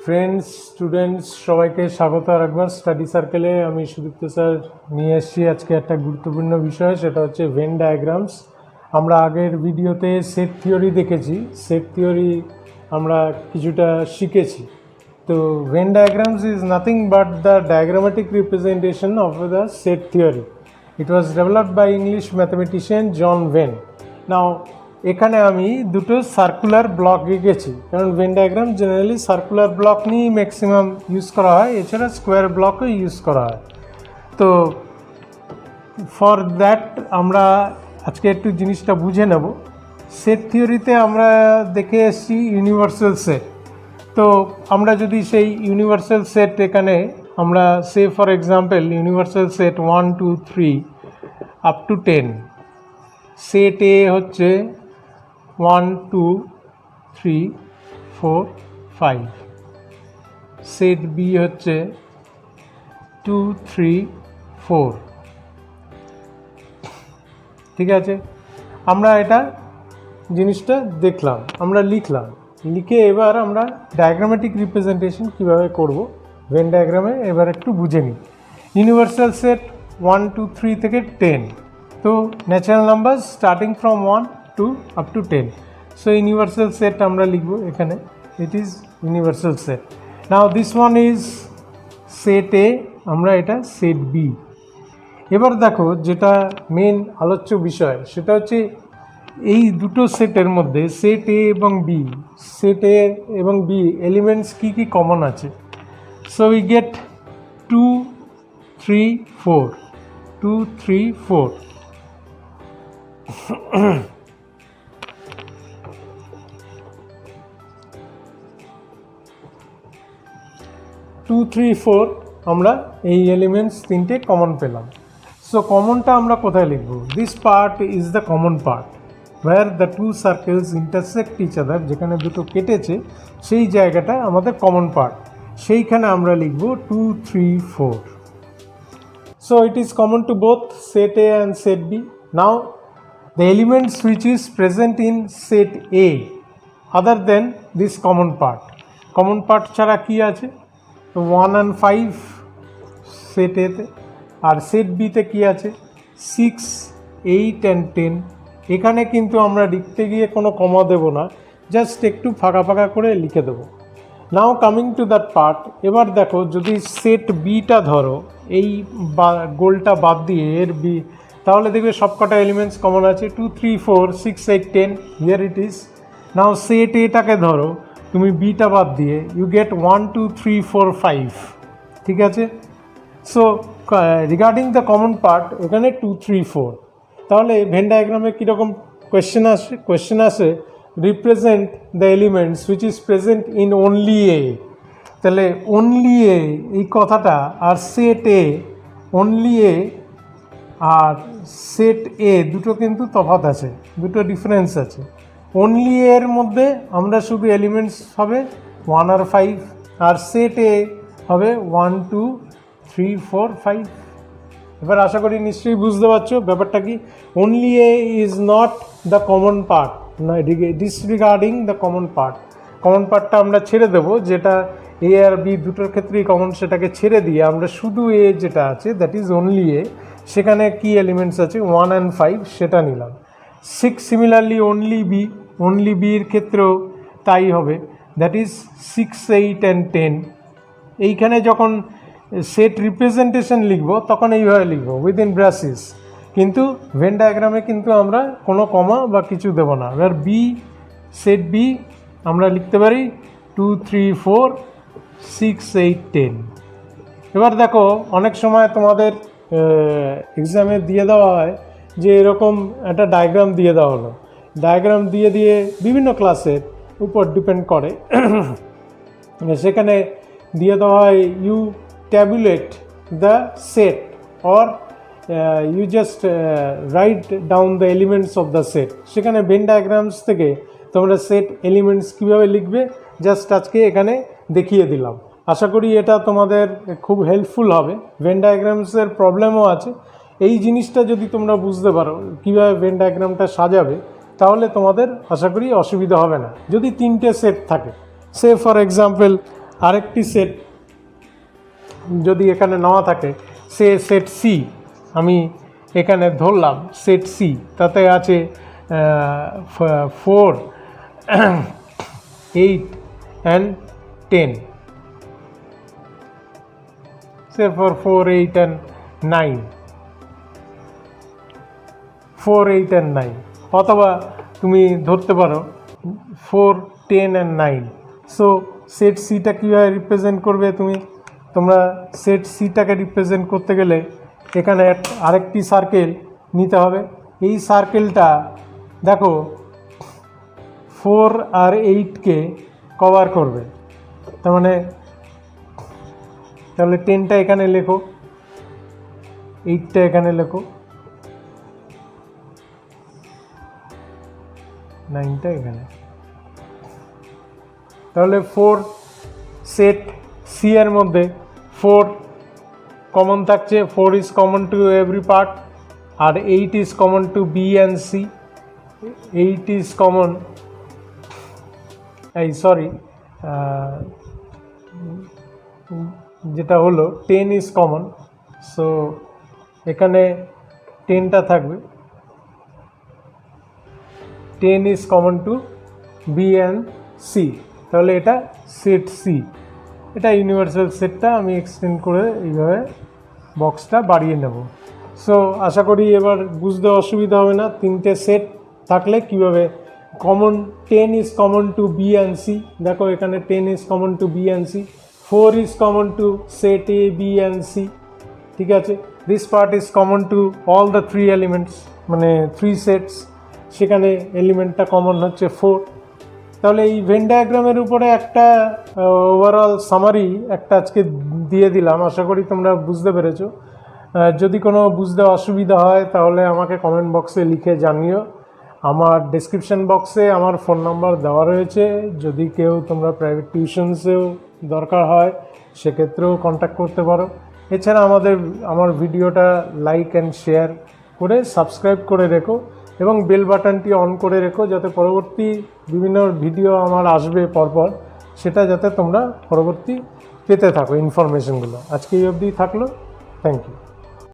Friends students সবাইকে স্বাগত আরেকবার স্টাডি সার্কেলে। আমি সুদীপ্ত স্যার নিয়ে এসেছি আজকে একটা গুরুত্বপূর্ণ বিষয়, সেটা হচ্ছে ভেন ডায়াগ্রামস। আমরা আগের ভিডিওতে সেট থিওরি দেখেছি, সেট থিওরি আমরা কিছুটা শিখেছি। তো Venn diagrams is nothing but the diagrammatic representation of the set theory. It was developed by English mathematician John Venn. Now এখানে আমি দুটো সার্কুলার ব্লক এঁকেছি, কারণ Venn diagram generally circular block নিয়েই ম্যাক্সিমাম ইউজ করা হয়, এছাড়া স্কোয়ার ব্লকও ইউজ করা হয়। তো ফর দ্যাট আমরা আজকে একটু জিনিসটা বুঝে নেব। সেট থিওরিতে আমরা দেখে এসেছি ইউনিভার্সাল সেট। তো আমরা যদি সেই ইউনিভার্সাল সেট এখানে আমরা for example universal set 1 2 3 up to 10, set A হচ্ছে 1 2 3 4 5, সেট বি হচ্ছে 2 3 4। ঠিক আছে, আমরা এটা জিনিসটা দেখলাম, আমরা লিখলাম, লিখে এবার আমরা ডায়াগ্রামেটিক রিপ্রেজেন্টেশন কীভাবে করব ভেন ডায়াগ্রামে এবার একটু বুঝে নিই। ইউনিভার্সাল সেট 1 2 3 থেকে 10, তো natural number starting from 1 2 up to 10। So universal set আমরা লিখব এখানে, it is universal set. Now this one is set A, আমরা এটা সেট বি। এবার দেখো যেটা মেন আলোচ্য বিষয় সেটা হচ্ছে এই দুটো সেটের মধ্যে সেট এ এবং বি, সেট এ এবং বি এলিমেন্টস কী কী কমন আছে। So we get 2 3 4, 2 3 4। 2 3 4 আমরা এই এলিমেন্টস তিনটে কমন পেলাম। সো কমনটা আমরা কোথায় লিখব? This part is the common part where the two circles intersect each other, যেখানে দুটো কেটেছে সেই জায়গাটা আমাদের কমন পার্ট, সেইখানে আমরা লিখব 2 3 4। So it is common to both set A and set B. Now the elements which is present in set A other than this common part ছাড়া কি আছে? 1 and 5 সেট এ তে, আর সেট বি তে কি আছে? 6 8 and 10। এখানে কিন্তু আমরা লিখতে গিয়ে কোনো কমা দেব না, জাস্ট একটু ফাঁকা ফাঁকা করে লিখে দেব। Now coming to that part, এবার দেখো যদি সেট বিটা ধরো, এই গোলটা বাদ দিয়ে এর বি, তাহলে দেখবে সবকটা এলিমেন্টস কমন আছে 2 3 4 6 8 10, here it is. Now set এটাকে ধরো তুমি বিটা বাদ দিয়ে, ইউ গেট 1 2 3 4 5। ঠিক আছে, so regarding the common part এখানে 2 3 4। তাহলে ভেন ডায়াগ্রামে কীরকম কোয়েশ্চেন আসে represent the elements which is present in only A. তাহলে অনলি এ এই কথাটা আর সেট এ, অনলি এ আর সেট এ দুটো কিন্তু তফাৎ আছে, দুটো ডিফারেন্স আছে। অনলি এর মধ্যে আমরা শুধু এলিমেন্টস হবে 1 আর 5, আর সেট এ হবে 1 2 3 4 5। এবার আশা করি নিশ্চয়ই বুঝতে পারছো ব্যাপারটা কি। Only A is not the common part, disregarding the common পার্টটা আমরা ছেড়ে দেবো, যেটা এ আর বি দুটোর ক্ষেত্রেই কমন, সেটাকে ছেড়ে দিয়ে আমরা শুধু এ যেটা আছে দ্যাট ইজ অনলি এ, সেখানে কি এলিমেন্টস আছে 1 and 5 সেটা নিলাম। 6 সিমিলারলি অনলি বির ক্ষেত্রেও তাই হবে, দ্যাট ইজ 6 8 and 10। এইখানে যখন সেট রিপ্রেজেন্টেশন লিখব তখন এইভাবে লিখব উইদিন ব্রাসেস, কিন্তু ভেন ডায়াগ্রামে কিন্তু আমরা কোনো কমা বা কিছু দেব না। এবার বি, সেট বি আমরা লিখতে পারি 2 3 4 6 8 10। এবার দেখো অনেক সময় তোমাদের এক্সামে দিয়ে দেওয়া হয় যে এরকম একটা ডায়াগ্রাম দিয়ে দেওয়া হলো, ডায়াগ্রাম দিয়ে বিভিন্ন ক্লাসের উপর ডিপেন্ড করে, সেখানে দিয়ে দেওয়া হয় you tabulate the set or you just write down the elements of the set. সেখানে ভেন ডায়াগ্রামস থেকে তোমরা সেট এলিমেন্টস কীভাবে লিখবে জাস্ট আজকে এখানে দেখিয়ে দিলাম। আশা করি এটা তোমাদের খুব হেল্পফুল হবে। ভেন ডায়াগ্রামসের প্রবলেমও আছে, এই জিনিসটা যদি তোমরা বুঝতে পারো কীভাবে ভেন ডায়াগ্রামটা সাজাবে, তাহলে তোমাদের আশা করি অসুবিধা হবে না। যদি তিনটে সেট থাকে, সে ফর এক্সাম্পল আরেকটি সেট যদি এখানে নেওয়া থাকে, সে সেট সি আমি এখানে ধরলাম, সেট সি তাতে আছে 4, 8 and 10, therefore 4, 8 and 9, 4, 8 and 9, অথবা তুমি ধরতে পারো 4, 10 and 9। সো সেট সিটা কীভাবে রিপ্রেজেন্ট করবে তোমরা সেট সিটাকে রিপ্রেজেন্ট করতে গেলে এখানে আরেকটি সার্কেল নিতে হবে। এই সার্কেলটা দেখো 4 আর 8কে কভার করবে, তার মানে তাহলে 10টা এখানে লেখো, 8টা এখানে লেখো, 9টা এখানে। তাহলে 4 সেট সি এর মধ্যে 4 কমন থাকছে, 4 is common to every part, আর 8 is common to B and C, 8 is common, যেটা হলো 10 ইজ কমন। সো এখানে 10টা থাকবে, 10 is common to B and C, তাহলে এটা সেট সি। এটা ইউনিভার্সাল সেটটা আমি এক্সটেন্ড করে এইভাবে বক্সটা বাড়িয়ে নেব। সো আশা করি এবার বুঝতে অসুবিধা হবে না, 3টে সেট থাকলে কীভাবে common 10 is common to B and C, দেখো এখানে 10 is common to B and C, 4 is common to set A B and C, ঠিক আছে। This part is common to all the 3 elements, মানে 3 সেটস, সেখানে এলিমেন্টটা common হচ্ছে 4। তাহলে এই when ডায়াগ্রামের উপরে একটা ওভারঅল সামারি একটা আজকে দিয়ে দিলাম, আশা করি তোমরা বুঝতে পেরেছো। যদি কোনো বুঝতে অসুবিধা হয় তাহলে আমাকে কমেন্ট বক্সে লিখে জানিও। আমার ডেসক্রিপশন বক্সে আমার ফোন নাম্বার দেওয়া রয়েছে, যদি কেউ তোমরা প্রাইভেট টিউশনসেও দরকার হয় সেক্ষেত্রেও কন্ট্যাক্ট করতে পারো। এছাড়া আমার ভিডিওটা লাইক অ্যান্ড শেয়ার করে সাবস্ক্রাইব করে রেখো এবং বেল বাটনটি অন করে রেখো, যাতে পরবর্তী বিভিন্ন ভিডিও আমার আসবে পরপর, সেটা যাতে তোমরা পরবর্তী পেতে থাকো ইনফরমেশনগুলো। আজকে এই অবধি থাকলো, থ্যাংক ইউ।